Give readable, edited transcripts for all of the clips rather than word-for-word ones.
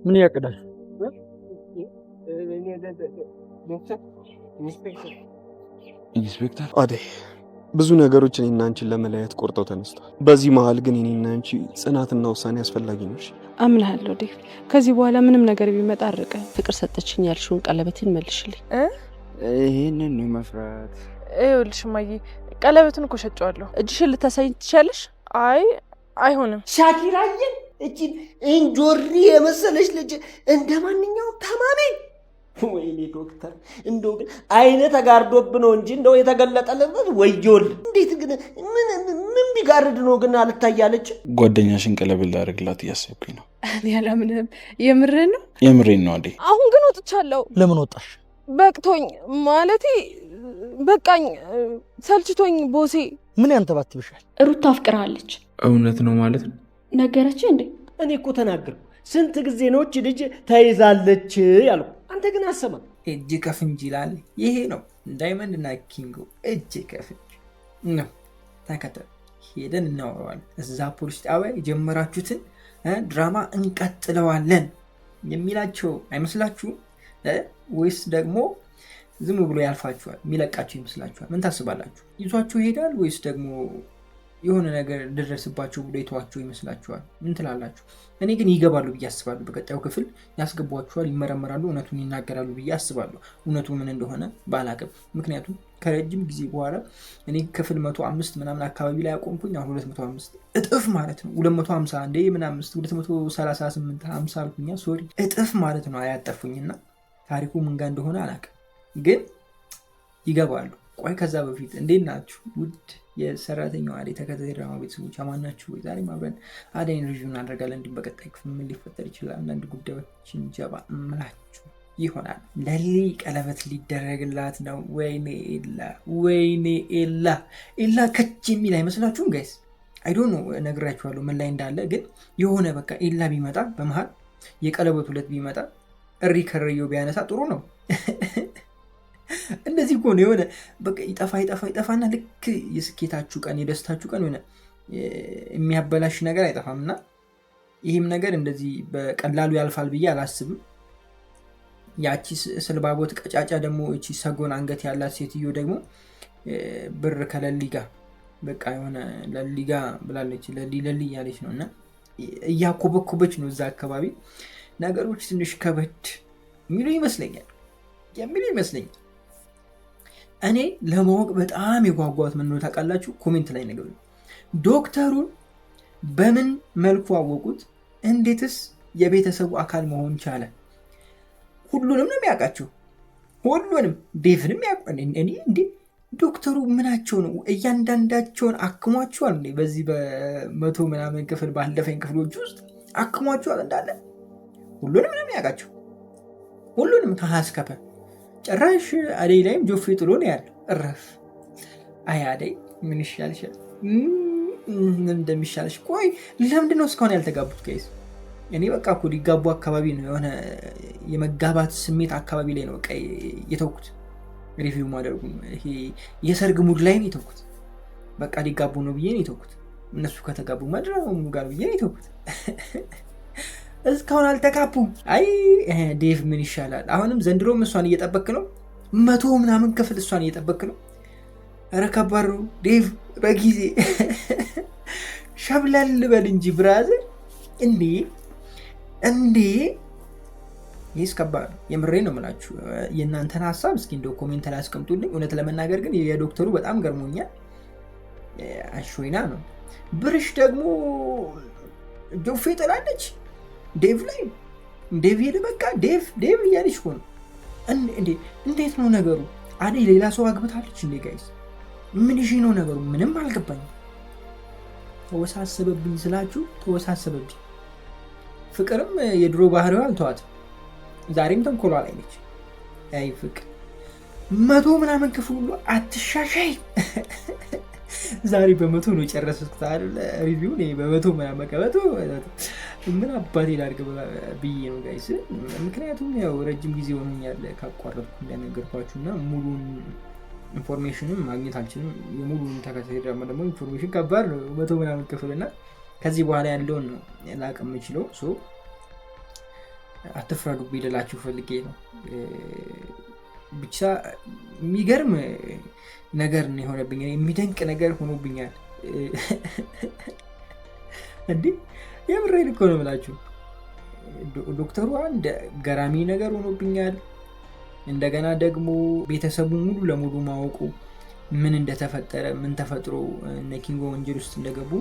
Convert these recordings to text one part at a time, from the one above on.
ምን ያቅዳል? ኢንስፔክተር አደይ ብዙ ነገሮች እኔና አንቺን ለመለያየት ቆርጠው ተነስተዋል። በዚህ መሀል ግን እኔና አንቺ ጽናትና ውሳኔ አስፈላጊ ነው። አምናለሁ ዴቭ። ከዚህ በኋላ ምንም ነገር ቢመጣ አርቀ ፍቅር ሰጠችኝ ያልሽውን ቀለበትን መልሽልኝ። ይሄንን ነው መፍራት። ይኸውልሽ እማዬ ቀለበቱን እኮ ሸጬዋለሁ። እጅሽን ልታሳይኝ ትችያለሽ? አይ አይሆንም። ሻኪራዬ እቺን እንጆሪ የመሰለች ልጅ እንደ ማንኛውም ታማሚ ወይኔ ዶክተር እንደው ግን አይነ ተጋርዶብ ነው እንጂ እንደው የተገለጠለት ወይጆል። እንዴት ግን ምን ቢጋርድ ነው ግን አልታያለች? ጓደኛሽን ቀለበት ላደርግላት እያሰብኩኝ ነው። እኔ አላምንም። የምሬን ነው? የምሬን ነው አደይ። አሁን ግን ወጥቻለሁ። ለምን ወጣሽ? በቅቶኝ ማለቴ በቃኝ፣ ሰልችቶኝ ቦሴ። ምን ያንተባትብሻል? ሩታ አፍቅራለች። እውነት ነው ማለት ነው? ነገረች እንዴ? እኔ እኮ ተናገርኩ። ስንት ጊዜ ነው እቺ ልጅ ተይዛለች ያልኩ። አንተ ግን አሰማ። እጅ ከፍንጅ ይላል። ይሄ ነው ዳይመንድ እና ኪንጎ እጅ ከፍንጅ ነው። ተከተል፣ ሄደን እናወራዋለን። እዛ ፖሊስ ጣቢያ የጀመራችሁትን ድራማ እንቀጥለዋለን የሚላቸው አይመስላችሁም? ወይስ ደግሞ ዝም ብሎ ያልፋችኋል? የሚለቃችሁ ይመስላችኋል? ምን ታስባላችሁ? ይዟችሁ ይሄዳል ወይስ ደግሞ የሆነ ነገር ደረስባቸው ብሎ የተዋቸው ይመስላችኋል? ምን ትላላችሁ? እኔ ግን ይገባሉ ብዬ አስባለሁ። በቀጣዩ ክፍል ያስገቧቸዋል፣ ይመረመራሉ፣ እውነቱን ይናገራሉ ብዬ አስባለሁ። እውነቱ ምን እንደሆነ ባላቅም፣ ምክንያቱም ከረጅም ጊዜ በኋላ እኔ ክፍል 105 ምናምን አካባቢ ላይ አቆምኩኝ። አሁን 205 እጥፍ ማለት ነው። 250 እንደ ምናምን 238 50 አልኩኛ። ሶሪ እጥፍ ማለት ነው። አያጠፉኝና ታሪኩ ምን ጋር እንደሆነ አላቅም፣ ግን ይገባሉ። ቆይ ከዛ በፊት እንዴት ናችሁ ውድ የሰራተኛው አደይ ተከታታይ ድራማ ቤተሰቦች? አማናችሁ ወይ? ዛሬ አብረን አደይን ሪቪው እናደርጋለን። እንዲሁም በቀጣይ ክፍል ምን ሊፈጠር ይችላል አንዳንድ ጉዳዮችን ጀባ እምላችሁ ይሆናል። ለሊ ቀለበት ሊደረግላት ነው። ወይኔ ኤላ፣ ወይኔ ኤላ። ኤላ ከች የሚል አይመስላችሁም ጋይስ? አይዶን ነው ነግራችኋለሁ ምን ላይ እንዳለ። ግን የሆነ በቃ ኤላ ቢመጣ በመሃል የቀለበቱ ዕለት ቢመጣ እሪ ከረየው ቢያነሳ ጥሩ ነው። እንደዚህ እኮ ነው። የሆነ በቃ ይጠፋና ልክ የስኬታችሁ ቀን የደስታችሁ ቀን ሆነ የሚያበላሽ ነገር አይጠፋም። እና ይህም ነገር እንደዚህ በቀላሉ ያልፋል ብዬ አላስብም። ያቺ ስልባቦት ቀጫጫ ደግሞ እቺ ሰጎን አንገት ያላት ሴትዮ ደግሞ ብር ከለሊጋ በቃ የሆነ ለሊጋ ብላለች። ለሊ ያለች ነው እና እያኮበኮበች ነው እዛ አካባቢ። ነገሮች ትንሽ ከበድ የሚሉ ይመስለኛል። እኔ ለማወቅ በጣም የጓጓት ምን ነው ታውቃላችሁ? ኮሜንት ላይ ነገር ዶክተሩን በምን መልኩ አወቁት? እንዴትስ የቤተሰቡ አካል መሆን ቻለ? ሁሉንም ነው የሚያውቃቸው። ሁሉንም ዴቭንም ያውቃል። እኔ እንዴ ዶክተሩ ምናቸው ነው? እያንዳንዳቸውን አክሟቸዋል እንዴ? በዚህ በመቶ ምናምን ክፍል ባለፈኝ ክፍሎች ውስጥ አክሟቸዋል እንዳለ። ሁሉንም ነው የሚያውቃቸው። ሁሉንም ከሀስከፈ ጭራሽ አደይ ላይም ጆፌ ጥሎ ነው ያለው። እረፍ። አይ አደይ ምን ይሻልሻል? ምን እንደሚሻልሽ። ቆይ ለምንድን ነው እስካሁን ያልተጋቡት ጋይስ? እኔ በቃ እኮ ሊጋቡ አካባቢ ነው የሆነ የመጋባት ስሜት አካባቢ ላይ ነው በቃ የተውኩት። ሪቪው ማድረጉ ይሄ የሰርግ ሙድ ላይ ነው የተውኩት። በቃ ሊጋቡ ነው ብዬ ነው የተውኩት። እነሱ ከተጋቡ ማድረጉ ጋር ብዬ ነው የተውኩት። እስካሁን አልተጋቡም። አይ ዴቭ ምን ይሻላል? አሁንም ዘንድሮም እሷን እየጠበክ ነው። 100 ምናምን ክፍል እሷን እየጠበክ ነው። ኧረ ከባድ ነው ዴቭ። በጊዜ ሸብለል በል እንጂ ብራዘር። እንዴ ይህስ ከባድ ነው። የምሬ ነው የምላችሁ። የእናንተን ሀሳብ እስኪ እንደው ኮሜንት ላይ አስቀምጡልኝ። እውነት ለመናገር ግን የዶክተሩ በጣም ገርሞኛል። አሾይና ነው። ብርሽ ደግሞ ጆፌ ጥላለች ዴቭ ላይ። ዴቭ ሄደ በቃ ዴቭ እያለች ሆነ። እንዴት ነው ነገሩ? አደይ ሌላ ሰው አግብታለች እንዴ ጋይስ? ምን ይሽ ነው ነገሩ? ምንም አልገባኝም። ተወሳሰበብኝ ስላችሁ ተወሳሰበብኝ። ፍቅርም የድሮ ባህሪዋ አልተዋትም። ዛሬም ተንኮሏ ላይ ነች። አይ ፍቅር 100 ምናምን ክፍል ሁሉ አትሻሻይ። ዛሬ በ100 ነው የጨረስኩት አይደል? ሪቪው ነው በ100 ምናምን መቀበቱ ምን አባቴ ላድርግ ብዬ ነው ጋይስ። ምክንያቱም ያው ረጅም ጊዜ ሆኖኛል ካቋረጥኩ እንደነገርኳችሁና ሙሉን ኢንፎርሜሽንም ማግኘት አልችልም። የሙሉን ተከታታይ ድራማ ደግሞ ኢንፎርሜሽን ከባድ ነው። 100 ምናምን ክፍልና ከዚህ በኋላ ያለውን ነው ላቅ የምችለው። አትፍረዱብኝ ልላችሁ ፈልጌ ነው። ብቻ የሚገርም ነገር ነው የሆነብኝ፣ የሚደንቅ ነገር ሆኖብኛል። እንዲህ የምሬን እኮ ነው የምላችሁ። ዶክተሩ አንድ ገራሚ ነገር ሆኖብኛል። እንደገና ደግሞ ቤተሰቡ ሙሉ ለሙሉ ማወቁ ምን እንደተፈጠረ ምን ተፈጥሮ እነ ኪንጎ ወንጀል ውስጥ እንደገቡ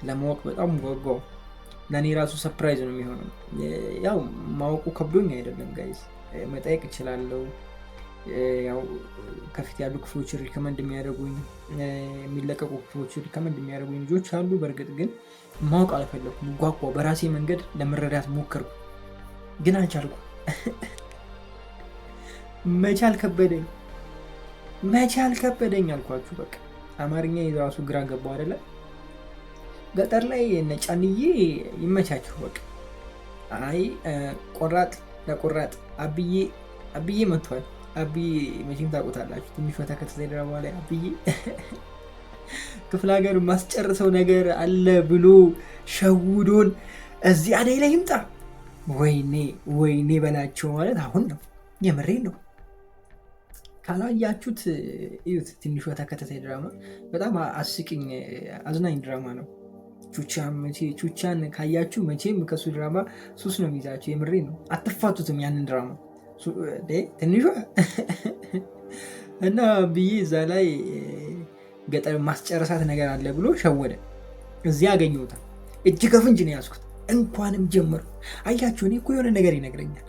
ለማወቅ በጣም ጓጓው። ለእኔ ራሱ ሰርፕራይዝ ነው የሚሆነው። ያው ማወቁ ከብዶኝ አይደለም ጋይዝ፣ መጠየቅ እችላለሁ። ያው ከፊት ያሉ ክፍሎች ሪከመንድ የሚያደርጉኝ የሚለቀቁ ክፍሎች ሪከመንድ የሚያደርጉኝ ልጆች አሉ። በእርግጥ ግን ማወቅ አልፈለኩም። ጓጓው። በራሴ መንገድ ለመረዳት ሞከርኩ፣ ግን አልቻልኩም። መቻል ከበደኝ አልኳችሁ። በቃ አማርኛ የራሱ ግራ ገባው አይደለ? ገጠር ላይ ነጫንዬ ይመቻችሁ። በቃ አይ ቆራጥ ለቆራጥ አብዬ መጥቷል። አብዬ መቼም ታውቁታላችሁ። ትንሽ ከተከታታይ ድራማ ላይ አብዬ ክፍለ ሀገር ማስጨርሰው ነገር አለ ብሎ ሸውዶን እዚህ አደይ ላይ ይምጣ። ወይኔ በላቸው ማለት አሁን ነው። የምሬን ነው። ካላያችሁት እዩት። ትንሿ ተከታታይ ድራማ በጣም አስቂኝ አዝናኝ ድራማ ነው። ቹቻን ካያችሁ መቼም ከሱ ድራማ ሱስ ነው የሚይዛችሁ። የምሬን ነው። አትፋቱትም ያንን ድራማ ትንሿ እና ብዬ እዛ ላይ ገጠር ማስጨረሳት ነገር አለ ብሎ ሸወደ። እዚያ አገኘሁታል። እጅ ከፍንጅ ነው ያዝኩት። እንኳንም ጀመሩ። አያችሁ እኔ እኮ የሆነ ነገር ይነግረኛል።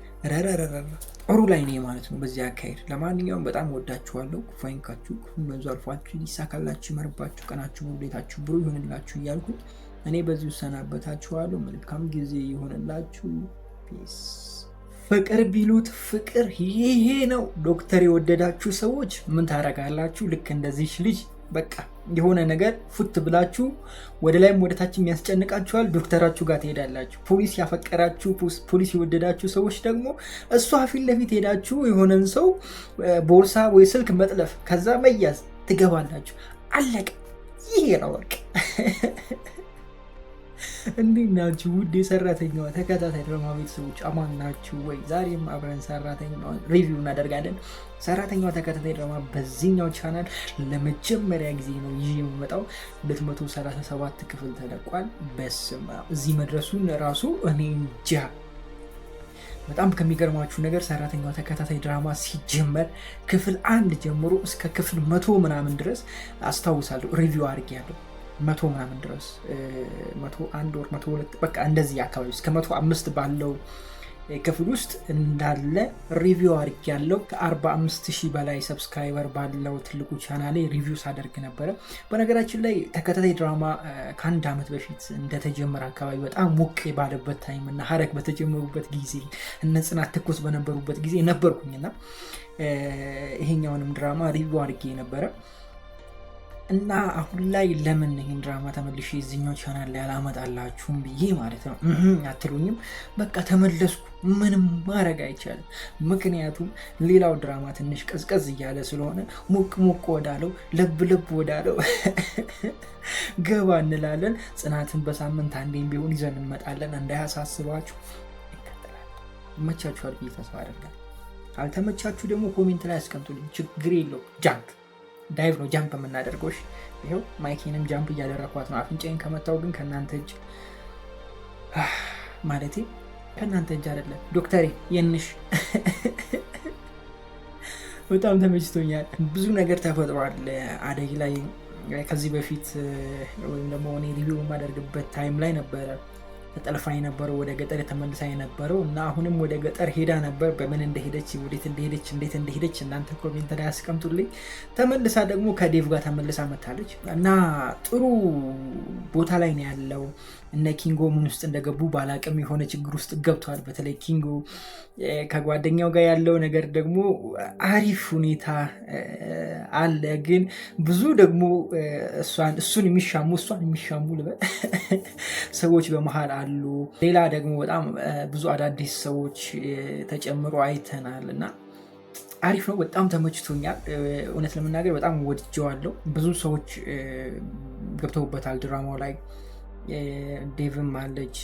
ጥሩ ላይ ነው ማለት ነው በዚህ አካሄድ። ለማንኛውም በጣም ወዳችኋለሁ። ክፉ አይንካችሁ፣ ክፉን በዙ አልፏችሁ፣ ይሳካላችሁ፣ ይመርባችሁ፣ ቀናችሁ ሁሌታችሁ ብሩ ይሆንላችሁ እያልኩ እኔ በዚህ ሰናበታችኋለሁ። መልካም ጊዜ ይሆንላችሁ። ፒስ። ፍቅር ቢሉት ፍቅር ይሄ ነው። ዶክተር የወደዳችሁ ሰዎች ምን ታረጋላችሁ? ልክ እንደዚህ ልጅ በቃ የሆነ ነገር ፉት ብላችሁ ወደ ላይም ወደ ታች የሚያስጨንቃችኋል። ዶክተራችሁ ጋር ትሄዳላችሁ። ፖሊስ ያፈቀራችሁ ፖሊስ የወደዳችሁ ሰዎች ደግሞ እሷ ፊት ለፊት ሄዳችሁ የሆነን ሰው ቦርሳ ወይ ስልክ መጥለፍ፣ ከዛ መያዝ ትገባላችሁ። አለቀ። ይሄ ነው በቃ። እንዴት ናችሁ ውድ የሰራተኛዋ ተከታታይ ድራማ ቤተሰቦች? አማን ናችሁ ወይ? ዛሬም አብረን ሰራተኛዋ ሪቪው እናደርጋለን። ሰራተኛዋ ተከታታይ ድራማ በዚህኛው ቻናል ለመጀመሪያ ጊዜ ነው ይህ የሚመጣው። 237 ክፍል ተለቋል። በስመ አብ እዚህ መድረሱን ራሱ እኔ እንጃ። በጣም ከሚገርማችሁ ነገር ሰራተኛዋ ተከታታይ ድራማ ሲጀመር ክፍል 1 ጀምሮ እስከ ክፍል 100 ምናምን ድረስ አስታውሳለሁ ሪቪው አድርጌያለሁ። 100 ምናምን ድረስ 101 ወር 102 በቃ እንደዚህ አካባቢ እስከ 105 ባለው ክፍል ውስጥ እንዳለ ሪቪው አድርጌያለሁ። ከ45,000 በላይ ሰብስክራይበር ባለው ትልቁ ቻናሌ ሪቪው ሳደርግ ነበረ። በነገራችን ላይ ተከታታይ ድራማ ከአንድ ዓመት በፊት እንደተጀመረ አካባቢ በጣም ሞቅ ባለበት ታይም እና ሀረግ በተጀመሩበት ጊዜ እነ ጽናት ትኩስ በነበሩበት ጊዜ ነበርኩኝና ይሄኛውንም ድራማ ሪቪው አድርጌ ነበረ። እና አሁን ላይ ለምን ይህን ድራማ ተመልሼ የዚህኛው ቻናል ላይ አላመጣላችሁም ብዬ ማለት ነው አትሉኝም? በቃ ተመለስኩ። ምንም ማድረግ አይቻልም። ምክንያቱም ሌላው ድራማ ትንሽ ቀዝቀዝ እያለ ስለሆነ ሞቅ ወዳለው ለብ ወዳለው ገባ እንላለን። ጽናትን በሳምንት አንዴም ቢሆን ይዘን እንመጣለን። እንዳያሳስባችሁ። ይመቻችኋል ብዬ ተስፋ አደርጋለሁ። ካልተመቻችሁ ደግሞ ኮሜንት ላይ አስቀምጡልኝ። ችግር የለው። ጃምፕ ዳይቭ ነው ጃምፕ የምናደርገው። ይኸው ማይኬንም ጃምፕ እያደረኳት ነው። አፍንጫዬን ከመታው ግን ከእናንተ እጅ ማለቴ ከእናንተ እጅ አይደለም ዶክተሬ የንሽ በጣም ተመችቶኛል። ብዙ ነገር ተፈጥሯል አደይ ላይ። ከዚህ በፊት ወይም ደግሞ እኔ ሪቪው የማደርግበት ታይም ላይ ነበረ ተጠልፋ የነበረው ወደ ገጠር ተመልሳ የነበረው እና አሁንም ወደ ገጠር ሄዳ ነበር። በምን እንደሄደች ወዴት እንደሄደች እንዴት እንደሄደች እናንተ ኮሜንት ላይ አስቀምጡልኝ። ተመልሳ ደግሞ ከዴቭ ጋር ተመልሳ መታለች እና ጥሩ ቦታ ላይ ነው ያለው። እነ ኪንጎ ምን ውስጥ እንደገቡ ባላቅም የሆነ ችግር ውስጥ ገብቷል። በተለይ ኪንጎ ከጓደኛው ጋር ያለው ነገር ደግሞ አሪፍ ሁኔታ አለ። ግን ብዙ ደግሞ እሱን የሚሻሙ ልበል ሰዎች በመሃል አሉ። ሌላ ደግሞ በጣም ብዙ አዳዲስ ሰዎች ተጨምሮ አይተናል እና አሪፍ ነው። በጣም ተመችቶኛል። እውነት ለመናገር በጣም ወድጀዋለሁ። ብዙ ሰዎች ገብተውበታል ድራማው ላይ። ዴቭም አለች፣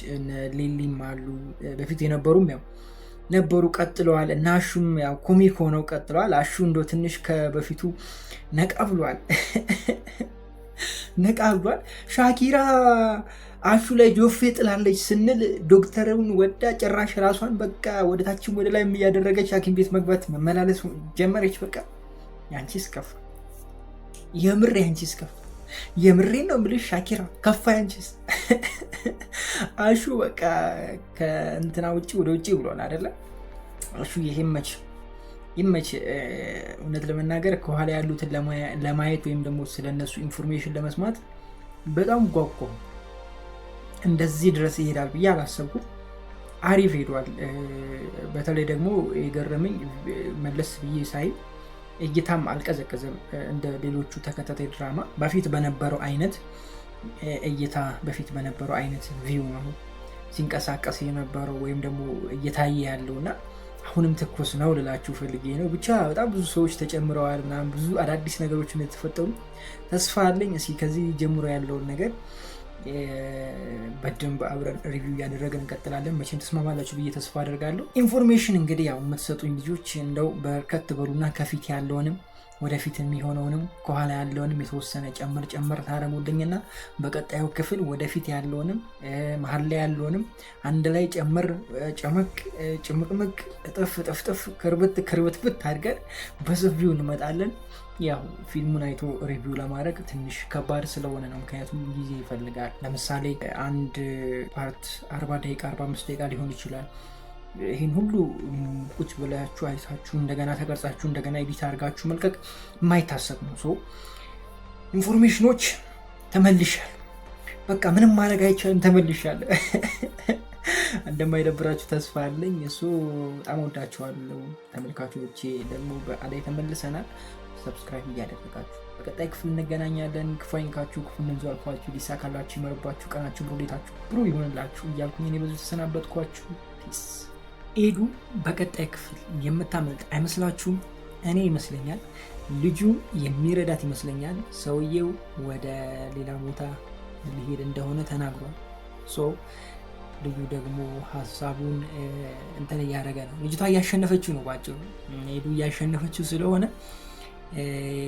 ሊሊም አሉ። በፊት የነበሩም ያው ነበሩ ቀጥለዋል። እና አሹም ያው ኮሚክ ሆነው ቀጥለዋል። አሹ እንደ ትንሽ ከበፊቱ ነቃ ብሏል። ሻኪራ አሹ ላይ ጆፌ ጥላለች ስንል ዶክተርን ወዳ ጭራሽ ራሷን በቃ ወደ ታችም ወደ ላይ እያደረገች ሐኪም ቤት መግባት መመላለስ ጀመረች። በቃ ያንቺስ ከፋ፣ የምር ያንቺስ ከፋ። የምሬን ነው የምልሽ ሻኪራ ከፋ ያንቺስ። አሹ በቃ ከእንትና ውጭ ወደ ውጭ ብሏል አይደለ? አሹ ይመች። እውነት ለመናገር ከኋላ ያሉትን ለማየት ወይም ደግሞ ስለነሱ ኢንፎርሜሽን ለመስማት በጣም ጓጓ። እንደዚህ ድረስ ይሄዳል ብዬ አላሰብኩም። አሪፍ ሄዷል። በተለይ ደግሞ የገረመኝ መለስ ብዬ ሳይ እይታም አልቀዘቀዘም። እንደ ሌሎቹ ተከታታይ ድራማ በፊት በነበረው አይነት እይታ በፊት በነበረው አይነት ቪው ነው ሲንቀሳቀስ የነበረው ወይም ደግሞ እየታየ ያለው እና አሁንም ትኩስ ነው ልላችሁ ፈልጌ ነው። ብቻ በጣም ብዙ ሰዎች ተጨምረዋል ምናምን ብዙ አዳዲስ ነገሮች እንደተፈጠሩ ተስፋ አለኝ። እስኪ ከዚህ ጀምሮ ያለውን ነገር በደንብ አብረን ሪቪው እያደረግን እንቀጥላለን። መቼም ተስማማላችሁ ብዬ ተስፋ አደርጋለሁ። ኢንፎርሜሽን እንግዲህ ያው የምትሰጡኝ ልጆች እንደው በርከት በሉና ከፊት ያለውንም ወደፊት የሚሆነውንም ከኋላ ያለውንም የተወሰነ ጨመር ታረሙልኝና በቀጣዩ ክፍል ወደፊት ያለውንም መሀል ላይ ያለውንም አንድ ላይ ጭምቅምቅ እጥፍ ክርብትብት አድርገን በሰፊው እንመጣለን። ያው ፊልሙን አይቶ ሪቪው ለማድረግ ትንሽ ከባድ ስለሆነ ነው፣ ምክንያቱም ጊዜ ይፈልጋል። ለምሳሌ አንድ ፓርት 40 ደቂቃ 45 ደቂቃ ሊሆን ይችላል። ይህን ሁሉ ቁጭ ብላችሁ አይታችሁ እንደገና ተቀርጻችሁ እንደገና ኤዲት አድርጋችሁ መልቀቅ የማይታሰብ ነው። ሶ ኢንፎርሜሽኖች ተመልሻል። በቃ ምንም ማድረግ አይቻልም። ተመልሻል። እንደማይደብራችሁ ተስፋ አለኝ። እሱ በጣም ወዳችኋለሁ ተመልካቾቼ። ደግሞ በአዳይ ተመልሰናል። ሰብስክራይብ እያደረጋችሁ በቀጣይ ክፍል እንገናኛለን። ክፉ አይንካችሁ፣ ክፉ እንንዙ አልፏችሁ፣ ሊሳካላችሁ፣ ይመርባችሁ፣ ቀናችሁ ብሩሌታችሁ ብሩ ይሆንላችሁ እያልኩኝ እኔ በዙ ተሰናበትኳችሁ። ፒስ። ኤዱ በቀጣይ ክፍል የምታመልጥ አይመስላችሁም? እኔ ይመስለኛል። ልጁ የሚረዳት ይመስለኛል። ሰውየው ወደ ሌላ ቦታ ሊሄድ እንደሆነ ተናግሯል። ልጁ ደግሞ ሀሳቡን እንትን እያደረገ ነው። ልጅቷ እያሸነፈችው ነው። ባጭሩ ኤዱ እያሸነፈችው ስለሆነ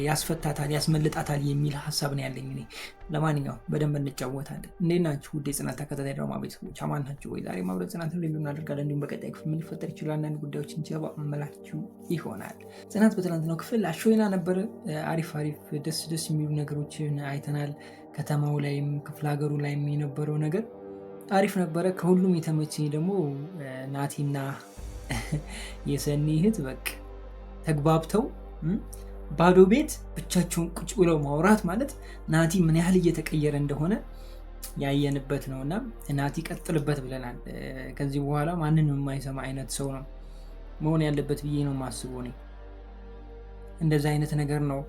ያስፈታታል፣ ያስመልጣታል የሚል ሀሳብ ነው ያለኝ እኔ። ለማንኛውም በደንብ እንጫወታለን። እንዴት ናችሁ ውድ የጽናት ተከታታይ ድራማ ቤተሰቦች? አማን ናችሁ ወይ? ዛሬ ማብረት ጽናትን ሪቪው እናደርጋለን። እንዲሁም በቀጣይ ክፍል ምን ሊፈጠር ይችላል አንዳንድ ጉዳዮችን ጀባ መላችሁ ይሆናል። ጽናት በትናንትናው ክፍል አሾይና ነበረ። አሪፍ ደስ የሚሉ ነገሮችን አይተናል። ከተማው ላይም ክፍለ ሀገሩ ላይም የነበረው ነገር አሪፍ ነበረ። ከሁሉም የተመቸኝ ደግሞ ናቲና የሰኒ እህት በቃ ተግባብተው ባዶ ቤት ብቻቸውን ቁጭ ብለው ማውራት ማለት ናቲ ምን ያህል እየተቀየረ እንደሆነ ያየንበት ነው። እና ናቲ ቀጥልበት ብለናል። ከዚህ በኋላ ማንንም የማይሰማ አይነት ሰው ነው መሆን ያለበት ብዬ ነው የማስበው። እኔ እንደዚህ አይነት ነገር ነው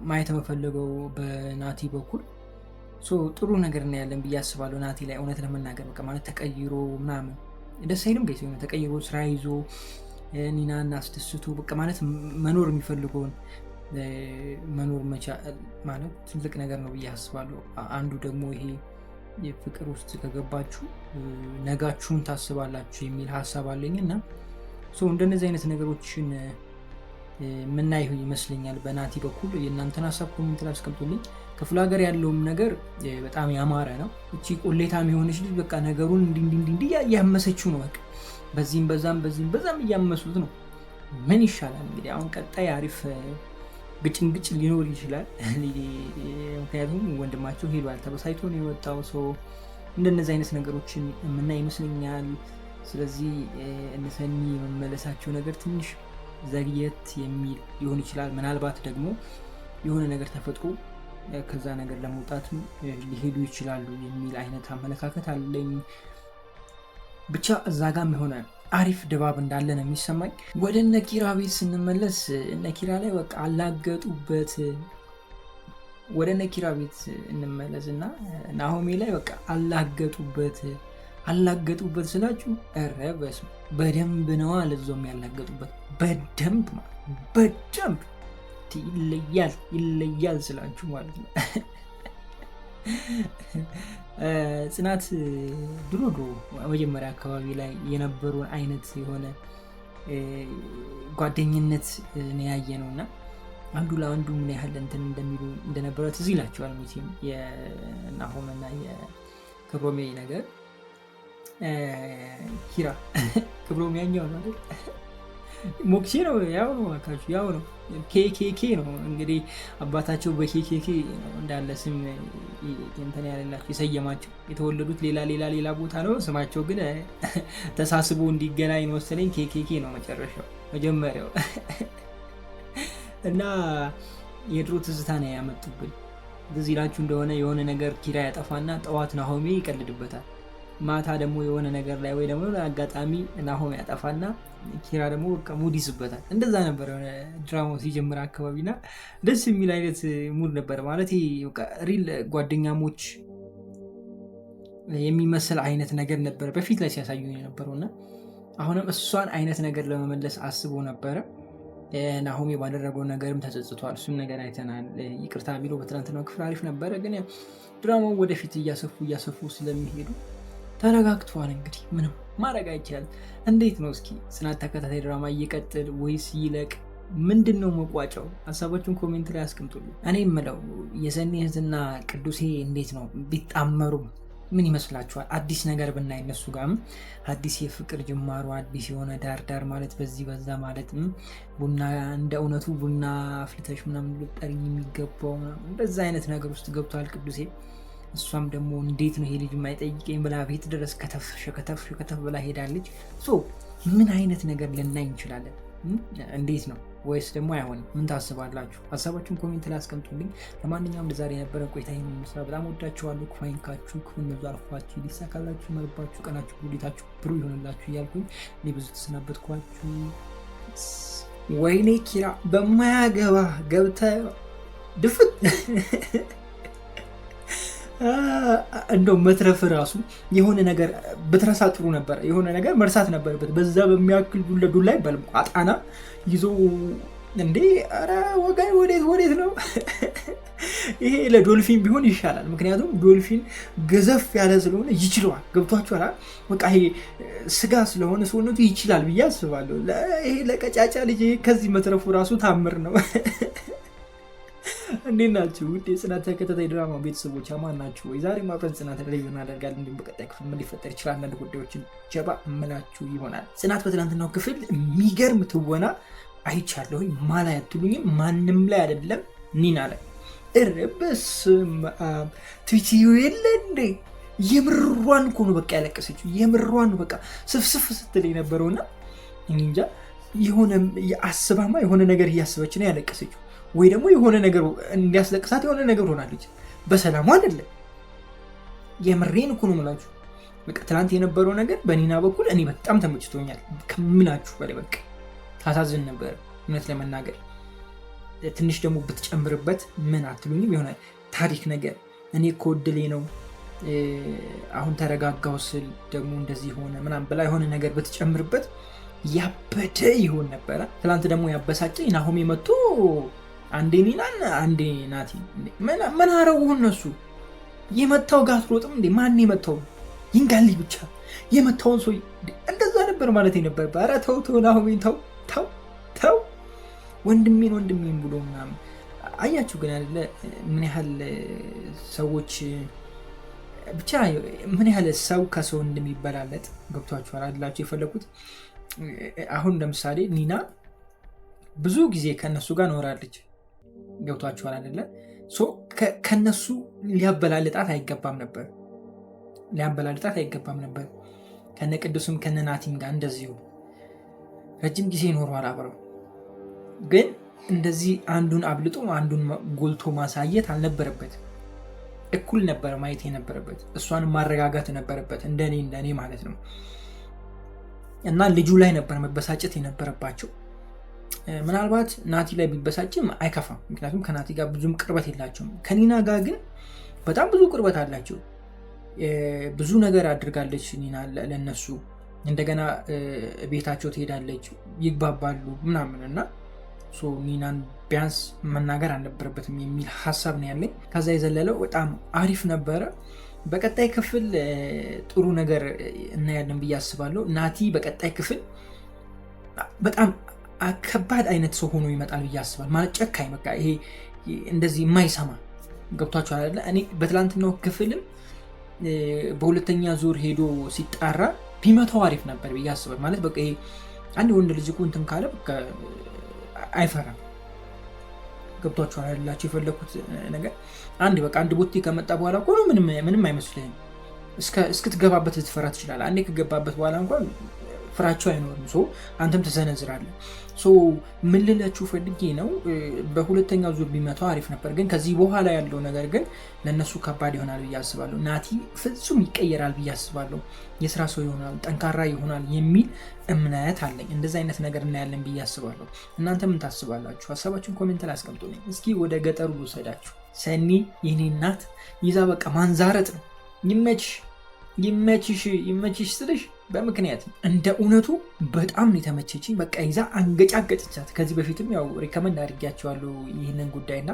ማየት የምፈልገው በናቲ በኩል። ጥሩ ነገር ነው ያለን ብዬ አስባለሁ። ናቲ ላይ እውነት ለመናገር በቃ ማለት ተቀይሮ ምናምን ደስ አይልም። ገ ተቀይሮ ስራ ይዞ ኒናን አስደስቶ በቃ ማለት መኖር የሚፈልገውን መኖር መቻል ማለት ትልቅ ነገር ነው ብዬ አስባለሁ። አንዱ ደግሞ ይሄ የፍቅር ውስጥ ከገባችሁ ነጋችሁን ታስባላችሁ የሚል ሀሳብ አለኝ እና እንደነዚህ አይነት ነገሮችን የምናየው ይመስለኛል በናቲ በኩል። የእናንተን ሀሳብ ኮሜንት ላይ አስቀምጡልኝ። ክፍለ ሀገር ያለውም ነገር በጣም ያማረ ነው። እቺ ቆሌታም የሆነች ልጅ በቃ ነገሩን እንዲህ እያመሰችው ነው። በቃ በዚህም በዛም እያመሱት ነው። ምን ይሻላል እንግዲህ አሁን ቀጣይ አሪፍ ግጭንግጭ ሊኖር ይችላል። ምክንያቱም ወንድማቸው ሄዷል፣ ተበሳይቶ ነው የወጣው። እንደነዚህ አይነት ነገሮችን የምናይ ይመስለኛል። ስለዚህ እነሰኒ የመመለሳቸው ነገር ትንሽ ዘግየት የሚል ሊሆን ይችላል። ምናልባት ደግሞ የሆነ ነገር ተፈጥሮ ከዛ ነገር ለመውጣትም ሊሄዱ ይችላሉ የሚል አይነት አመለካከት አለኝ። ብቻ እዛ ጋም የሆነ አሪፍ ድባብ እንዳለ ነው የሚሰማኝ። ወደ ነኪራ ቤት ስንመለስ ነኪራ ላይ በቃ አላገጡበት። ወደ ነኪራ ቤት እንመለስ እና ናሆሜ ላይ በቃ አላገጡበት ስላችሁ ኧረ በስመ አብ በደንብ ነዋ። ለዞም ያላገጡበት በደንብ ይለያል ስላችሁ ማለት ነው። ጽናት ድሮ መጀመሪያ አካባቢ ላይ የነበሩን አይነት የሆነ ጓደኝነት ያየ ነው እና አንዱ ለአንዱ ምን ያህል እንትን እንደሚሉ እንደነበረ ትዝ ይላቸዋል። መቼም የናሆምና የክብሮሜ ነገር ኪራ ክብሮሜ ያኛው ነው አይደል? ሞክሼ ነው ያው ነው አካችሁ ያው ነው ኬኬኬ ነው እንግዲህ አባታቸው በኬኬኬ ነው እንዳለ ስም እንትን ያለላቸው የሰየማቸው። የተወለዱት ሌላ ቦታ ነው፣ ስማቸው ግን ተሳስቦ እንዲገናኝ ነው መሰለኝ። ኬኬኬ ነው መጨረሻው መጀመሪያው እና የድሮ ትዝታ ነው ያመጡብን። እዚህ ይላችሁ እንደሆነ የሆነ ነገር ኪራ ያጠፋና ጠዋት ናሆሜ ይቀልድበታል። ማታ ደግሞ የሆነ ነገር ላይ ወይ ደግሞ አጋጣሚ ናሆሜ ያጠፋና ኪራ ደግሞ በቃ ሙድ ይዝበታል። እንደዛ ነበር ድራማው ሲጀምር አካባቢና ደስ የሚል አይነት ሙድ ነበር። ማለት በቃ ሪል ጓደኛሞች የሚመስል አይነት ነገር ነበር በፊት ላይ ሲያሳዩ የነበረውና አሁንም እሷን አይነት ነገር ለመመለስ አስቦ ነበረ። ናሆሜ ባደረገው ነገርም ተጸጽቷል። እሱም ነገር አይተናል። ይቅርታ ቢሎ በትናንትናው ክፍል አሪፍ ነበረ። ግን ድራማው ወደፊት እያሰፉ ስለሚሄዱ ተረጋግቷል። እንግዲህ ምንም ማድረግ አይቻልም። እንዴት ነው እስኪ ጽናት ተከታታይ ድራማ እየቀጥል ወይስ ይለቅ? ምንድን ነው መቋጫው? ሀሳባችሁን ኮሜንት ላይ አስቀምጡልኝ። እኔ የምለው የሰኒ እህትና ቅዱሴ እንዴት ነው ቢጣመሩ ምን ይመስላችኋል? አዲስ ነገር ብናይ እነሱ ጋርም አዲስ የፍቅር ጅማሩ አዲስ የሆነ ዳር ማለት በዚህ በዛ ማለት ቡና እንደ እውነቱ ቡና አፍልተሽ ምናምን ልጠሪኝ የሚገባው እንደዛ አይነት ነገር ውስጥ ገብቷል ቅዱሴ። እሷም ደግሞ እንዴት ነው ይሄ ልጅ የማይጠይቀኝ ብላ ቤት ድረስ ከተፍ ብላ ሄዳለች። ምን አይነት ነገር ልናይ እንችላለን? እንዴት ነው? ወይስ ደግሞ አይሆንም? ምን ታስባላችሁ? ሀሳባችሁን ኮሜንት ላይ አስቀምጡልኝ። ለማንኛውም ለዛሬ የነበረ ቆይታ ይህን ይመስላል። በጣም ወዳችኋለሁ። ክፉ አይንካችሁ፣ ክፉ ነዙ አልፏችሁ፣ ሊሳካላችሁ፣ መልባችሁ፣ ቀናችሁ፣ ሁኔታችሁ ብሩህ ይሆንላችሁ እያልኩኝ እኔ ብዙ ተሰናበትኳችሁ። ወይኔ ኪራ በማያገባ ገብተህ ድፍት እንደው መትረፍ ራሱ የሆነ ነገር ብትረሳ ጥሩ ነበር። የሆነ ነገር መርሳት ነበረበት። በዛ በሚያክል ዱላ ይባልም አጣና ይዞ እንዴ! ኧረ ወገን ወዴት ነው? ይሄ ለዶልፊን ቢሆን ይሻላል። ምክንያቱም ዶልፊን ገዘፍ ያለ ስለሆነ ይችለዋል። ገብቷችኋል? በቃ ይሄ ስጋ ስለሆነ ሰውነቱ ይችላል ብዬ አስባለሁ። ይሄ ለቀጫጫ ልጅ ከዚህ መትረፉ ራሱ ታምር ነው። እንዴት ናችሁ? ውድ የጽናት ተከታታይ ድራማ ቤተሰቦች አማን ናችሁ ወይ? ዛሬ አብረን ጽናት ላይ እናደርጋለን። እንዲሁም በቀጣይ ክፍል ምን ሊፈጠር ይችላል አንዳንድ ጉዳዮችን ጀባ እምላችሁ ይሆናል። ጽናት በትናንትናው ክፍል የሚገርም ትወና አይቻለሁ። ማላ ያትሉኝም ማንም ላይ አይደለም ኒና ላይ በስመ አብ ትዊቲዮ የለ እንዴ! የምሯን እኮ ነው በቃ ያለቀሰችው። የምሯን ነው በቃ ስፍስፍ ስትል የነበረውና እንጃ የሆነ አስባማ የሆነ ነገር እያስበች ነው ያለቀሰችው። ወይ ደግሞ የሆነ ነገር እንዲያስለቅሳት የሆነ ነገር ሆናለች። በሰላሙ አይደለም። የምሬን እኮ ነው የምላችሁ። በቃ ትናንት የነበረው ነገር በኒና በኩል እኔ በጣም ተመችቶኛል ከምላችሁ በላይ በቃ ታሳዝን ነበር እውነት ለመናገር። ትንሽ ደግሞ ብትጨምርበት ምን አትሉኝም? የሆነ ታሪክ ነገር እኔ እኮ እድሌ ነው አሁን ተረጋጋው ስል ደግሞ እንደዚህ ሆነ ምናምን ብላ የሆነ ነገር ብትጨምርበት ያበደ ይሆን ነበረ። ትናንት ደግሞ ያበሳጨኝ ናሆሜ መጥቶ አንዴ ኒናን አንዴ ናቲ ምን አረጉ እነሱ? የመታው ጋር አትሮጥም እንዴ? ማን የመታው? ይንጋልኝ ብቻ የመታውን ሰው እንደዛ ነበር ማለት ነበር። ኧረ ተው ናሆሜን ተው ወንድሜን ብሎ ምናምን አያችሁ። ግን አይደለ ምን ያህል ሰዎች ብቻ ምን ያህል ሰው ከሰው እንደሚበላለጥ ገብቷችኋል አይደላችሁ? የፈለኩት አሁን ለምሳሌ ኒና ብዙ ጊዜ ከነሱ ጋር ኖራለች። ገብቷችኋል አይደለ? ከነሱ ሊያበላልጣት አይገባም ነበር። ከነ ቅዱስም ከነ ናቲም ጋር እንደዚሁ ረጅም ጊዜ ኖሯል አብረው። ግን እንደዚህ አንዱን አብልጦ አንዱን ጎልቶ ማሳየት አልነበረበት። እኩል ነበር ማየት የነበረበት። እሷን ማረጋጋት ነበረበት፣ እንደኔ ማለት ነው። እና ልጁ ላይ ነበር መበሳጨት የነበረባቸው። ምናልባት ናቲ ላይ ቢበሳጭም አይከፋም፣ ምክንያቱም ከናቲ ጋር ብዙም ቅርበት የላቸውም። ከኒና ጋር ግን በጣም ብዙ ቅርበት አላቸው። ብዙ ነገር አድርጋለች ኒና ለነሱ። እንደገና ቤታቸው ትሄዳለች፣ ይግባባሉ ምናምን እና ኒናን ቢያንስ መናገር አልነበረበትም የሚል ሀሳብ ነው ያለኝ። ከዛ የዘለለው በጣም አሪፍ ነበረ። በቀጣይ ክፍል ጥሩ ነገር እናያለን ብዬ አስባለሁ። ናቲ በቀጣይ ክፍል በጣም ከባድ አይነት ሰው ሆኖ ይመጣል ብዬ አስባለሁ። ማለት ጨካኝ፣ በቃ ይሄ እንደዚህ የማይሰማ ገብቷቸው አይደለ? እኔ በትላንትናው ክፍልም በሁለተኛ ዙር ሄዶ ሲጣራ ቢመታው አሪፍ ነበር ብዬ አስባለሁ። ማለት በቃ ይሄ አንድ ወንድ ልጅ እኮ እንትን ካለ በቃ አይፈራም። ገብቷቸው አይደላቸው የፈለኩት ነገር አንድ ቦቴ ከመጣ በኋላ እኮ ምንም አይመስልህም። እስክትገባበት ልትፈራ ትችላለህ። አንዴ ከገባበት በኋላ እንኳን ፍራቸው አይኖርም። አንተም ትዘነዝራለህ። ምን ልላችሁ ፈልጌ ነው፣ በሁለተኛው ዙር ቢመታው አሪፍ ነበር፣ ግን ከዚህ በኋላ ያለው ነገር ግን ለእነሱ ከባድ ይሆናል ብዬ አስባለሁ። ናቲ ፍጹም ይቀየራል ብዬ አስባለሁ። የስራ ሰው ይሆናል፣ ጠንካራ ይሆናል የሚል እምነት አለኝ። እንደዚህ አይነት ነገር እናያለን ብዬ አስባለሁ። እናንተ ምን ታስባላችሁ? ሀሳባችሁን ኮሜንት ላይ አስቀምጡልኝ። እስኪ ወደ ገጠሩ ልውሰዳችሁ። ሰኒ የኔ እናት ይዛ በቃ ማንዛረጥ ነው። ይመችሽ ስልሽ በምክንያት እንደ እውነቱ በጣም ነው የተመቸችኝ። በቃ ይዛ አንገጫገጭቻት። ከዚህ በፊትም ያው ሪከመንድ አድርጊያቸዋለሁ ይህንን ጉዳይና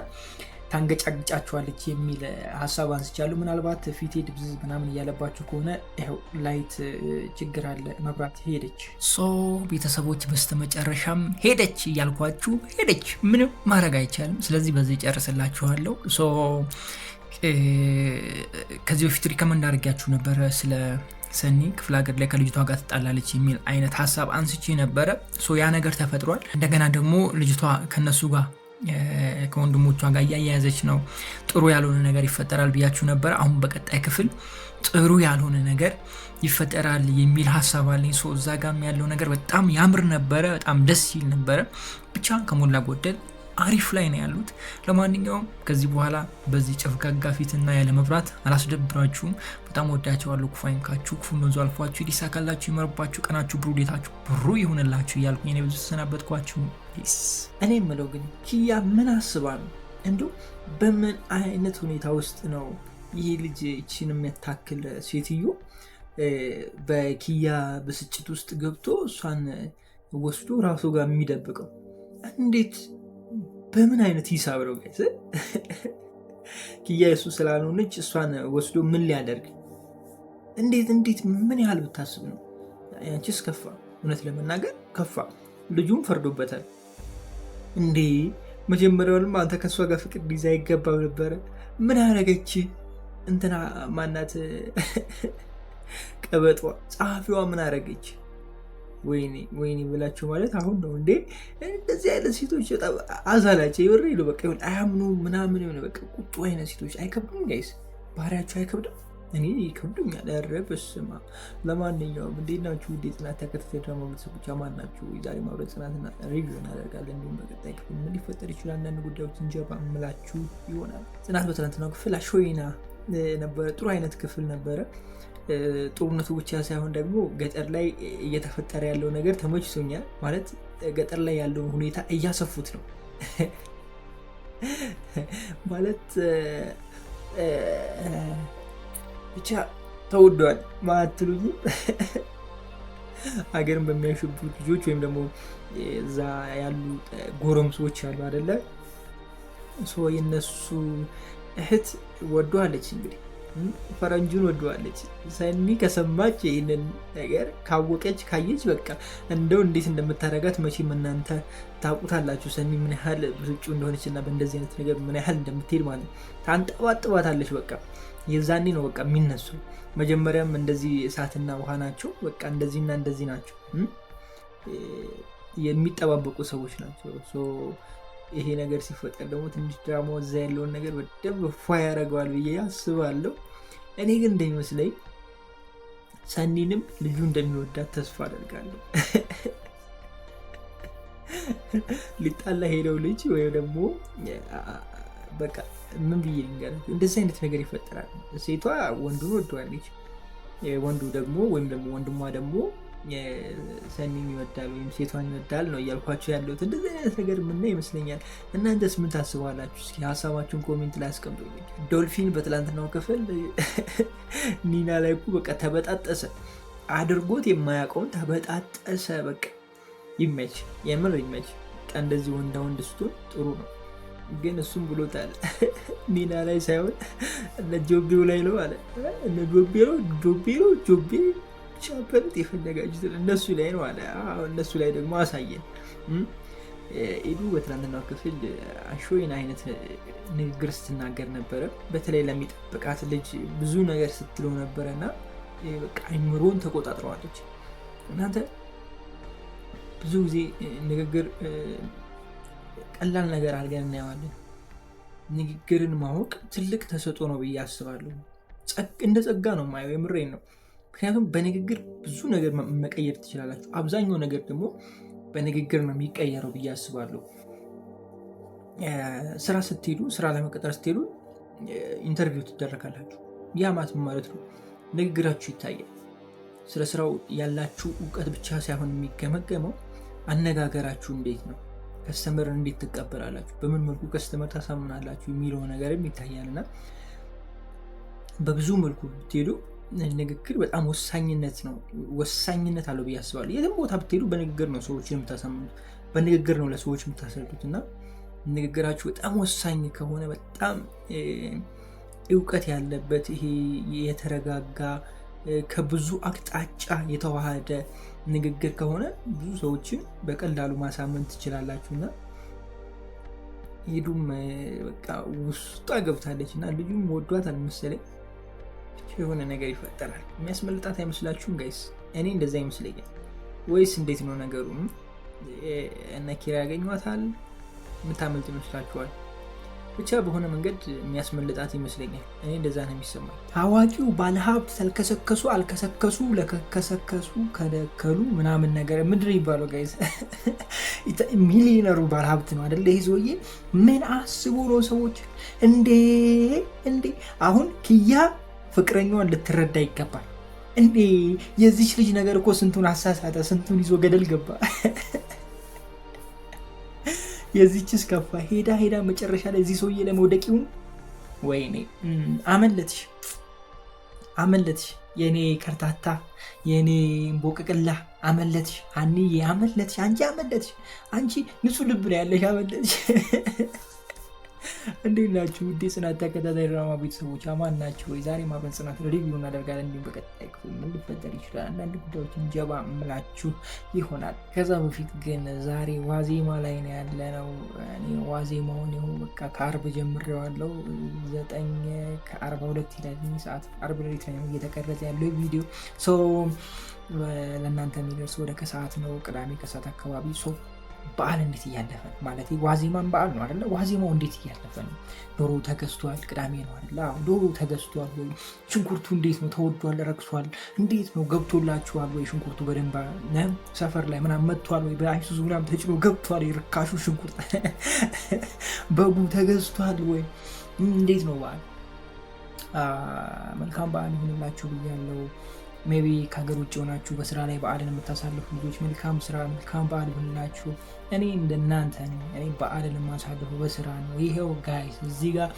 ታንገጫግጫቸዋለች የሚል ሀሳብ አንስቻለሁ። ምናልባት ፊቴ ድብዝዝ ምናምን እያለባችሁ ከሆነ ይኸው ላይት ችግር አለ፣ መብራት ሄደች። ቤተሰቦች በስተመጨረሻም ሄደች እያልኳችሁ ሄደች፣ ምንም ማድረግ አይቻልም። ስለዚህ በዚህ ጨርስላችኋለሁ። ከዚህ በፊት ሪከመንድ አድርጊያችሁ ነበረ ስለ ሰኒ ክፍለ ሀገር ላይ ከልጅቷ ጋር ትጣላለች የሚል አይነት ሀሳብ አንስቼ ነበረ። ያ ነገር ተፈጥሯል። እንደገና ደግሞ ልጅቷ ከነሱ ጋር ከወንድሞቿ ጋር እያያያዘች ነው። ጥሩ ያልሆነ ነገር ይፈጠራል ብያችሁ ነበረ። አሁን በቀጣይ ክፍል ጥሩ ያልሆነ ነገር ይፈጠራል የሚል ሀሳብ አለኝ። እዛ ጋም ያለው ነገር በጣም ያምር ነበረ፣ በጣም ደስ ይል ነበረ። ብቻ ከሞላ ጎደል አሪፍ ላይ ነው ያሉት። ለማንኛውም ከዚህ በኋላ በዚህ ጨፍጋጋ ፊትና ያለ መብራት አላስደብራችሁም። በጣም ወዳቸዋለሁ። ክፉ አይንካችሁ፣ ክፉ መንዙ አልፏችሁ፣ ይሳካላችሁ፣ ይመርባችሁ፣ ቀናችሁ ብሩ፣ ሌታችሁ ብሩ ይሁንላችሁ እያልኩ የኔ ብዙ ተሰናበትኳችሁ። እኔ የምለው ግን ኪያ ምን አስባ ነው? እንዲሁ በምን አይነት ሁኔታ ውስጥ ነው ይሄ ልጅ እቺን የሚያታክል ሴትዮ በኪያ ብስጭት ውስጥ ገብቶ እሷን ወስዶ ራሱ ጋር የሚደብቀው? እንዴት በምን አይነት ሂሳብ ነው ጋይስ? ኪያ እሱ ስላልሆነች እሷን ወስዶ ምን ሊያደርግ? እንዴት ምን ያህል ብታስብ ነው? ያንቺስ ከፋ፣ እውነት ለመናገር ከፋ። ልጁም ፈርዶበታል እንዴ። መጀመሪያውንም አንተ ከእሷ ጋር ፍቅር ሊይዝ አይገባም ነበረ። ምን አደረገች? እንትና ማናት ቀበጧ ጸሐፊዋ ምን አደረገች? ወይኔ ብላችሁ ማለት አሁን ነው እንዴ? እንደዚህ አይነት ሴቶች በጣም አዛላቸው ይወር ይሉ በቃ ይሁን አያምኑ ምናምን የሆነ በቃ ቁጡ አይነት ሴቶች አይከብዱም ጋይስ? ባህሪያቸው አይከብድም? እኔ ይከብዱኛል። ኧረ በስመ አብ። ለማንኛውም እንዴት ናችሁ? ውድ የጽናት ተከታታይ ድራማ ቤተሰቦች አማን ናችሁ? ዛሬ ማውራት ጽናትና ሪቪው እናደርጋለን። እንዲሁም በቀጣይ ክፍል ምን ሊፈጠር ይችላል አንዳንድ ጉዳዮችን እንጀባ እምላችሁ ይሆናል። ጽናት በትናንትናው ክፍል አሾይና ነበረ። ጥሩ አይነት ክፍል ነበረ። ጦርነቱ ብቻ ሳይሆን ደግሞ ገጠር ላይ እየተፈጠረ ያለው ነገር ተመችቶኛል። ማለት ገጠር ላይ ያለውን ሁኔታ እያሰፉት ነው ማለት ብቻ ተወዷል ማትሉኝ ሀገርን በሚያሸብሩ ልጆች ወይም ደግሞ እዛ ያሉ ጎረምሶች ያሉ አይደለ? የነሱ እህት ወዷለች እንግዲህ ፈረንጁን ወደዋለች። ሰኒ ከሰማች ይህንን ነገር ካወቀች ካየች በቃ እንደው እንዴት እንደምታረጋት መቼም እናንተ ታውቁታላችሁ። ሰኒ ምን ያህል ብስጩ እንደሆነች እና በእንደዚህ አይነት ነገር ምን ያህል እንደምትሄድ ማለት ነው። ታንጠባጥባታለች። በቃ የዛኔ ነው በቃ የሚነሱ። መጀመሪያም እንደዚህ እሳትና ውሃ ናቸው። በቃ እንደዚህና እንደዚህ ናቸው፣ የሚጠባበቁ ሰዎች ናቸው። ይሄ ነገር ሲፈጠር ደግሞ ትንሽ ድራማ እዛ ያለውን ነገር በደንብ ፏ ያደርገዋል ብዬ አስባለሁ። እኔ ግን እንደሚመስለኝ ሰኒንም ልጁ እንደሚወዳት ተስፋ አደርጋለሁ። ሊጣላ ሄደው ልጅ ወይም ደግሞ በቃ ምን ብዬ ልንገርህ፣ እንደዚህ አይነት ነገር ይፈጠራል። ሴቷ ወንዱን ወደዋለች፣ ወንዱ ደግሞ ወይም ደግሞ ወንድሟ ደግሞ ሰኒን ይወዳል ወይም ሴቷን ይወዳል ነው እያልኳቸው ያለሁት። እንደዚህ አይነት ነገር ምና ይመስለኛል። እናንተስ ምን ታስባላችሁ? እስኪ ሀሳባችሁን ኮሜንት ላይ አስቀምጡልኝ። ዶልፊን በትላንትናው ክፍል ኒና ላይ እኮ በቃ ተበጣጠሰ፣ አድርጎት የማያውቀውን ተበጣጠሰ። በቃ ይመች፣ የምር ይመች። በቃ እንደዚህ ወንዳ ወንድ ስትሆን ጥሩ ነው። ግን እሱም ብሎታል ኒና ላይ ሳይሆን እነ ጆቤው ላይ ነው አለ። እነ ጆቤ ቻፐልት የፈለጋችሁትን እነሱ ላይ ነው አለ። እነሱ ላይ ደግሞ አሳየን። ኤዱ በትናንትናው ክፍል አሾይን አይነት ንግግር ስትናገር ነበረ። በተለይ ለሚጠብቃት ልጅ ብዙ ነገር ስትለው ነበረ እና በቃ አይምሮን ተቆጣጥረዋለች። እናንተ ብዙ ጊዜ ንግግር ቀላል ነገር አድርገን እናየዋለን። ንግግርን ማወቅ ትልቅ ተሰጥኦ ነው ብዬ አስባለሁ። እንደ ጸጋ ነው የማየው፣ የምሬን ነው። ምክንያቱም በንግግር ብዙ ነገር መቀየር ትችላላችሁ። አብዛኛው ነገር ደግሞ በንግግር ነው የሚቀየረው ብዬ አስባለሁ። ስራ ስትሄዱ፣ ስራ ለመቀጠር ስትሄዱ ኢንተርቪው ትደረጋላችሁ። ያ ማለት ነው ንግግራችሁ ይታያል። ስለ ስራው ያላችሁ እውቀት ብቻ ሳይሆን የሚገመገመው አነጋገራችሁ እንዴት ነው፣ ከስተመርን እንዴት ትቀበላላችሁ፣ በምን መልኩ ከስተመር ታሳምናላችሁ የሚለው ነገርም ይታያል። እና በብዙ መልኩ ብትሄዱ ንግግር በጣም ወሳኝነት አለው ብዬ አስባለሁ። የትም ቦታ ብትሄዱ በንግግር ነው ሰዎችን የምታሳምኑት፣ በንግግር ነው ለሰዎች የምታስረዱት። እና ንግግራችሁ በጣም ወሳኝ ከሆነ በጣም እውቀት ያለበት ይሄ የተረጋጋ ከብዙ አቅጣጫ የተዋሃደ ንግግር ከሆነ ብዙ ሰዎችን በቀላሉ ማሳመን ትችላላችሁ። እና ሄዱም በቃ ውስጧ ገብታለች እና ልጁም ወዷታል መሰለኝ። የሆነ ነገር ይፈጠራል። የሚያስመልጣት አይመስላችሁም ጋይስ? እኔ እንደዛ ይመስለኛል። ወይስ እንዴት ነው ነገሩ? እነ ኪራ ያገኟታል? የምታመልጥ ይመስላችኋል? ብቻ በሆነ መንገድ የሚያስመልጣት ይመስለኛል። እኔ እንደዛ ነው የሚሰማኝ። ታዋቂው ባለሀብት ተልከሰከሱ አልከሰከሱ ለከሰከሱ ከደከሉ ምናምን ነገር ምንድን ይባለው ጋይስ? ሚሊዮነሩ ባለሀብት ነው አይደለ? ይህ ሰውዬ ምን አስቦ ነው ሰዎች እንዴ አሁን ኪያ ፍቅረኛዋን ልትረዳ ይገባል እንዴ! የዚች ልጅ ነገር እኮ ስንቱን አሳሳተ፣ ስንቱን ይዞ ገደል ገባ። የዚችስ ከፋ ሄዳ መጨረሻ ላይ እዚህ ሰውዬ ለመውደቂውን ወይኔ አመለትሽ የኔ ከርታታ የኔ ቦቅቅላ አመለትሽ፣ አንዬ አመለትሽ፣ አንቺ ንጹህ ልብ ላይ ያለሽ አመለትሽ። እንዴት ናችሁ ውዴ ጽናት ተከታታይ ድራማ ቤተሰቦች አማን ናችሁ ወይ? ዛሬ ማብረን ጽናት ሪቪው እናደርጋለን። እንዲሁም በቀጣይ ክፍል ምን ሊፈጠር ይችላል አንዳንድ ጉዳዮችን ጀባ ምላችሁ ይሆናል። ከዛ በፊት ግን ዛሬ ዋዜማ ላይ ነው ያለነው። እኔ ዋዜማውን ይኸው በቃ ከአርብ ጀምሬዋለሁ። 9:42 ይላል ሰዓት። አርብ ሌሊት ነው እየተቀረጸ ያለው ቪዲዮ። ለእናንተ የሚደርስ ወደ ከሰዓት ነው፣ ቅዳሜ ከሰዓት አካባቢ። በዓል እንዴት እያለፈ ነው ማለት ዋዜማን በዓል ነው አይደለ? ዋዜማው እንዴት እያለፈ ነው? ዶሮ ተገዝቷል። ቅዳሜ ነው አይደለ? ዶሮ ተገዝቷል ወይ? ሽንኩርቱ እንዴት ነው? ተወዷል? ረክሷል? እንዴት ነው? ገብቶላችኋል ወይ? ሽንኩርቱ በደንብ ሰፈር ላይ ምናምን መጥቷል ወይ? በአይሱዙ ምናምን ተጭኖ ገብቷል? የርካሹ ሽንኩርት በጉ ተገዝቷል ወይ? እንዴት ነው በዓል? መልካም በዓል ይሁንላችሁ ብያለሁ። ሜቢ ከሀገር ውጭ ሆናችሁ በስራ ላይ በዓልን የምታሳልፉ ልጆች መልካም ስራ፣ መልካም በዓል ይሁንላችሁ። እኔ እንደናንተ ነኝ። እኔ በዓልን የማሳልፉ በስራ ነው። ይሄው ጋይስ እዚህ ጋር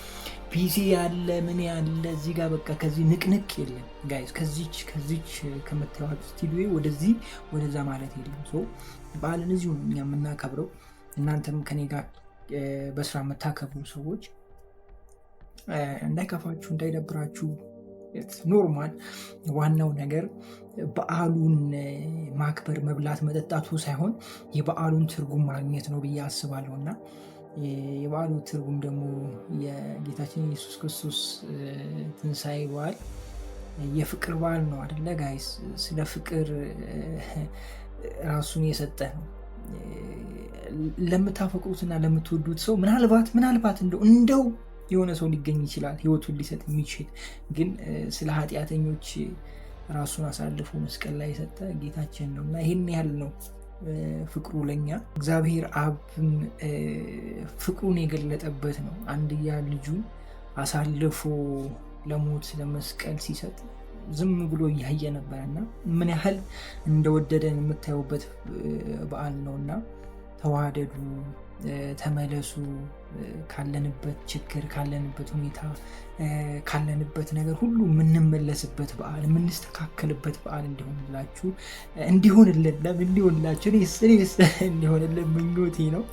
ፒሲ ያለ ምን ያለ እዚህ ጋር በቃ ከዚህ ንቅንቅ የለም ጋይስ። ከዚች ከምታዩት ስቱዲዮ ወደዚህ ወደዛ ማለት የለም። በዓልን እዚሁ ነው እኛ የምናከብረው። እናንተም ከኔ ጋር በስራ የምታከብሩ ሰዎች እንዳይከፋችሁ፣ እንዳይደብራችሁ ኖርማል። ዋናው ነገር በዓሉን ማክበር፣ መብላት፣ መጠጣቱ ሳይሆን የበዓሉን ትርጉም ማግኘት ነው ብዬ አስባለሁ። እና የበዓሉ ትርጉም ደግሞ የጌታችን ኢየሱስ ክርስቶስ ትንሣኤ በዓል የፍቅር በዓል ነው አይደለ ጋይስ? ስለ ፍቅር ራሱን የሰጠ ነው። ለምታፈቅሩትና ለምትወዱት ሰው ምናልባት እንደው የሆነ ሰው ሊገኝ ይችላል ህይወቱን ሊሰጥ የሚችል ግን ስለ ኃጢአተኞች ራሱን አሳልፎ መስቀል ላይ የሰጠ ጌታችን ነው። እና ይህን ያህል ነው ፍቅሩ ለኛ። እግዚአብሔር አብም ፍቅሩን የገለጠበት ነው። አንድያ ልጁን አሳልፎ ለሞት ለመስቀል ሲሰጥ ዝም ብሎ እያየ ነበርና ምን ያህል እንደወደደን የምታዩበት በዓል ነው። እና ተዋደዱ፣ ተመለሱ። ካለንበት ችግር፣ ካለንበት ሁኔታ፣ ካለንበት ነገር ሁሉ የምንመለስበት በዓል፣ የምንስተካከልበት በዓል እንዲሆንላችሁ እኔስ እንዲሆንልን ምኞቴ ነው።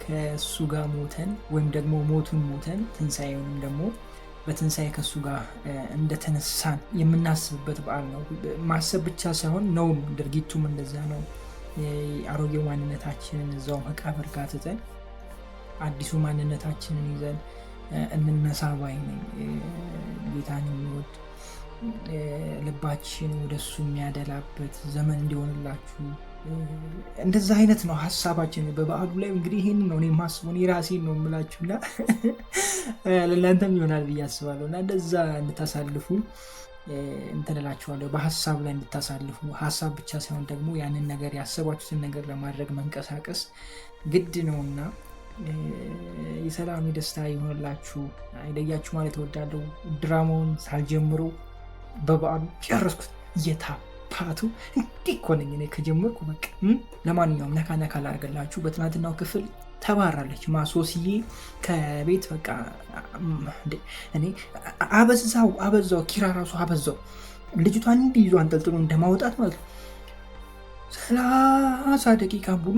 ከእሱ ጋር ሞተን ወይም ደግሞ ሞቱን ሞተን ትንሣኤውንም ደግሞ በትንሣኤ ከእሱ ጋር እንደተነሳን የምናስብበት በዓል ነው። ማሰብ ብቻ ሳይሆን ነው፣ ድርጊቱም እንደዛ ነው። አሮጌው ማንነታችንን እዛው መቃብር ጋር ትተን አዲሱ ማንነታችንን ይዘን እንነሳ ባይ ነኝ። ጌታን የሚወድ ልባችን ወደሱ የሚያደላበት ዘመን እንዲሆንላችሁ እንደዛ አይነት ነው ሀሳባችን በበዓሉ ላይ። እንግዲህ ይህን ነው እኔ የማስበው፣ እኔ ራሴን ነው የምላችሁና ለእናንተም ይሆናል ብዬ አስባለሁ። እና እንደዛ እንድታሳልፉ እንትንላችኋለሁ፣ በሀሳብ ላይ እንድታሳልፉ። ሀሳብ ብቻ ሳይሆን ደግሞ ያንን ነገር ያሰባችሁትን ነገር ለማድረግ መንቀሳቀስ ግድ ነውና የሰላም የደስታ ይሆንላችሁ፣ አይለያችሁ ማለት እወዳለሁ። ድራማውን ሳልጀምረው በበዓሉ ጨረስኩት። እየታፓቱ እንዲህ እኮ ነኝ እኔ ከጀመርኩ በቃ። ለማንኛውም ነካ ነካ ላድርግላችሁ። በትናንትናው ክፍል ተባራለች ማሶስዬ ከቤት በቃ እኔ አበዛው። ኪራ ራሱ አበዛው። ልጅቷን እንዲህ ይዞ አንጠልጥሎ እንደማውጣት ማለት ነው። 30 ደቂቃ ሙሉ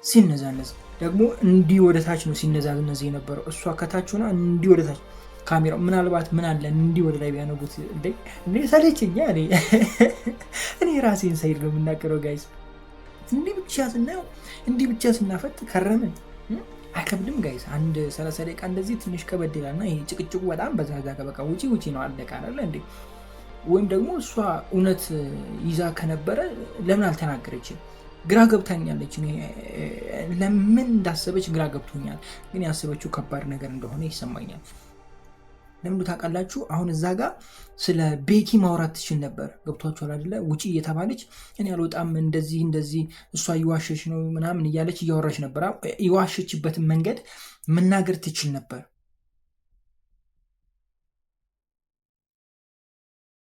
ሲነዛነዝ ደግሞ እንዲህ ወደታች ነው ሲነዛነዝ የነበረው። እሷ ከታች ሆና እንዲህ ወደታች ካሜራው ምናልባት ምን አለ እንዲህ ወደ ላይ ቢያነጉት እንዴ ሰለችኛ። እኔ ራሴን ሳይድ ነው የምናገረው ጋይስ። እንዲህ ብቻ ስናየው እንዲህ ብቻ ስናፈጥ ከረምን። አይከብድም ጋይስ? አንድ 30 ደቂቃ እንደዚህ ትንሽ ከበድ ይላልና ይሄ ጭቅጭቁ በጣም በዛዛ በቃ ውጪ ነው አለቃ አይደል እንዴ? ወይም ደግሞ እሷ እውነት ይዛ ከነበረ ለምን አልተናገረችም? ግራ ገብታኛለች። ለምን እንዳሰበች ግራ ገብቶኛል። ግን ያሰበችው ከባድ ነገር እንደሆነ ይሰማኛል። ለምን ታውቃላችሁ? አሁን እዛ ጋር ስለ ቤኪ ማውራት ትችል ነበር። ገብቷችኋል አይደለ? ውጪ እየተባለች እኔ አልወጣም እንደዚህ እሷ እየዋሸች ነው ምናምን እያለች እያወራች ነበር። የዋሸችበትን መንገድ መናገር ትችል ነበር።